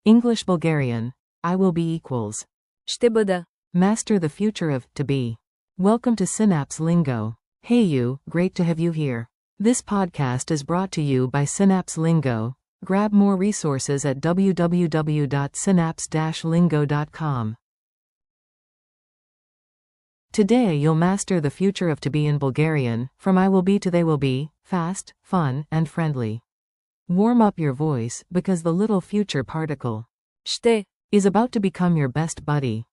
English-Bulgarian. I will be equals. Ще бъда. Master the future of to be. Welcome to Synapse Lingo. Hey you, great to have you here. This podcast is brought to you by Synapse Lingo. Grab more resources at www.synapse-lingo.com. Today you'll master the future of to be in Bulgarian, from I will be to they will be, fast, fun, and friendly. Warm up your voice, because the little future particle Ще. is about to become your best buddy.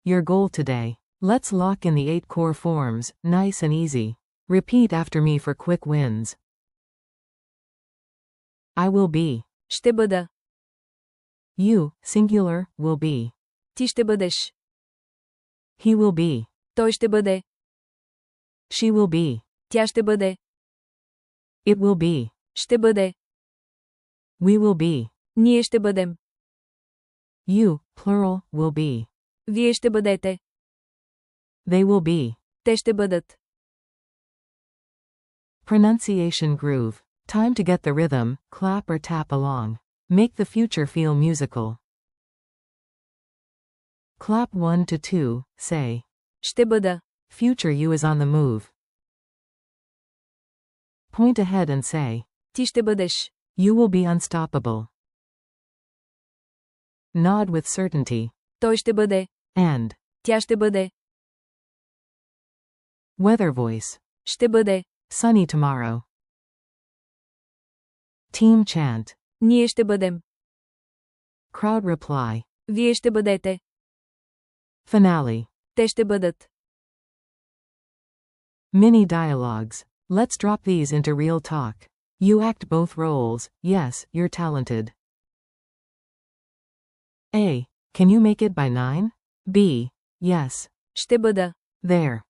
Your goal today. Let's lock in the 8 core forms, nice and easy. Repeat after me for quick wins. I will be. Ще бъда. You, singular, will be. Ти ще бъдеш. He will be. Той ще бъде. She will be. Тя ще бъде. It will be. Ще бъде. We will be. Ние ще бъдем. You, plural, will be. Вие ще бъдете. They will be. Те ще бъдат. Pronunciation groove. Time to get the rhythm, clap or tap along. Make the future feel musical. Clap 1 to 2, say. Ще бъда. Future you is on the move. Point ahead and say. Ти ще бъдеш. You will be unstoppable. Nod with certainty. Той ще бъде. And. Тя ще бъде. Weather voice. Ще бъде. Sunny tomorrow. Team chant. Ние ще бъдем. Crowd reply. Вие ще бъдете. Finale. Те ще бъдат. Mini dialogues. Let's drop these into real talk. You act both roles. Yes, you're talented. A. Can you make it by 9? B. Yes. Ще бъда. There.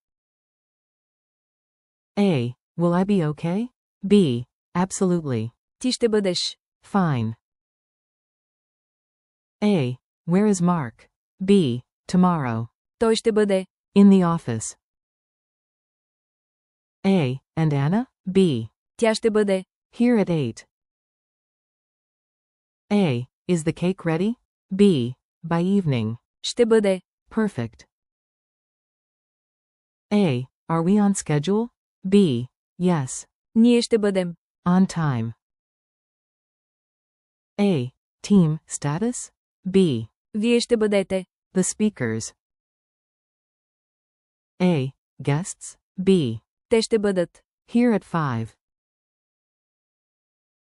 A. Will I be okay? B. Absolutely. Ти ще бъдеш. Fine. A. Where is Mark? B. Tomorrow. Той ще бъде. In the office. A. And Anna? B. Тя ще бъде. Here at 8. A. Is the cake ready? B. By evening. Ще бъде. Perfect. A. Are we on schedule? B. Yes. Ние ще бъдем. On time. A. Team status? B. Вие ще бъдете. The speakers. A. Guests? B. Те ще бъдат. Here at 5.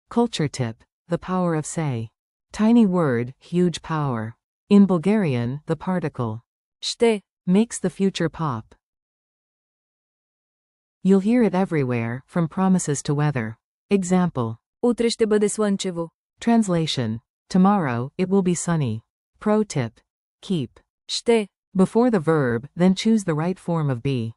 Culture tip. The power of say. Tiny word, huge power. In Bulgarian, the particle Ще. makes the future pop. You'll hear it everywhere, from promises to weather. Example. Утре ще бъде слънчево. Translation. Tomorrow, it will be sunny. Pro tip. Keep Ще. before the verb, then choose the right form of be.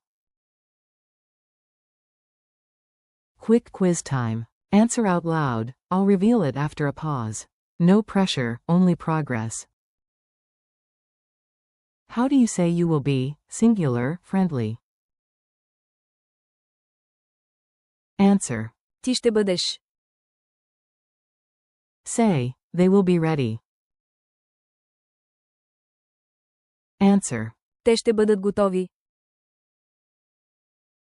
Quick quiz time. Answer out loud. I'll reveal it after a pause. No pressure, only progress. How do you say you will be, singular, friendly? Answer. Ти ще бъдеш. Say, they will be ready. Answer. Те ще бъдат готови.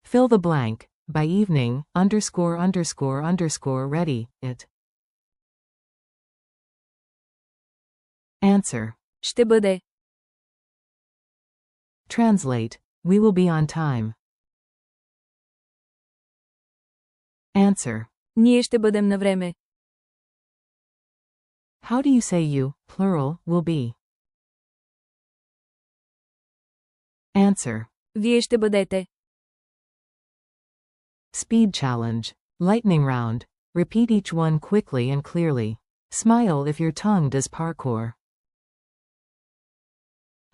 Fill the blank. By evening, ____ ready, it. Answer. Ще бъде. Translate. We will be on time. Answer. Ние ще бъдем на време. How do you say you, plural, will be? Answer. Вие ще бъдете. Speed challenge. Lightning round. Repeat each one quickly and clearly. Smile if your tongue does parkour.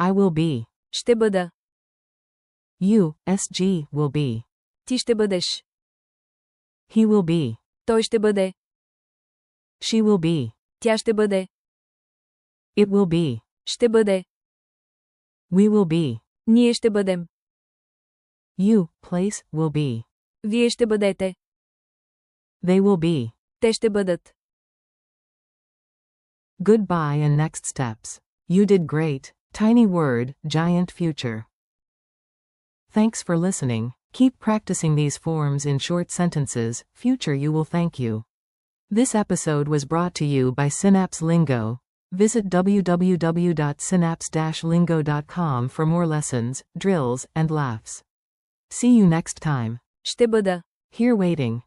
I will be. Ще бъда. You, SG, will be. Ти ще бъдеш. He will be. Той ще бъде. She will be. Тя ще бъде. It will be. Ще бъде. We will be. Ние ще бъдем. You, place, will be. Вие ще бъдете. They will be. Те ще бъдат. Goodbye and next steps. You did great. Tiny word, giant future. Thanks for listening. Keep practicing these forms in short sentences. Future you will thank you. This episode was brought to you by Synapse Lingo. Visit www.synapse-lingo.com for more lessons, drills, and laughs. See you next time. Ще бъда. Here waiting.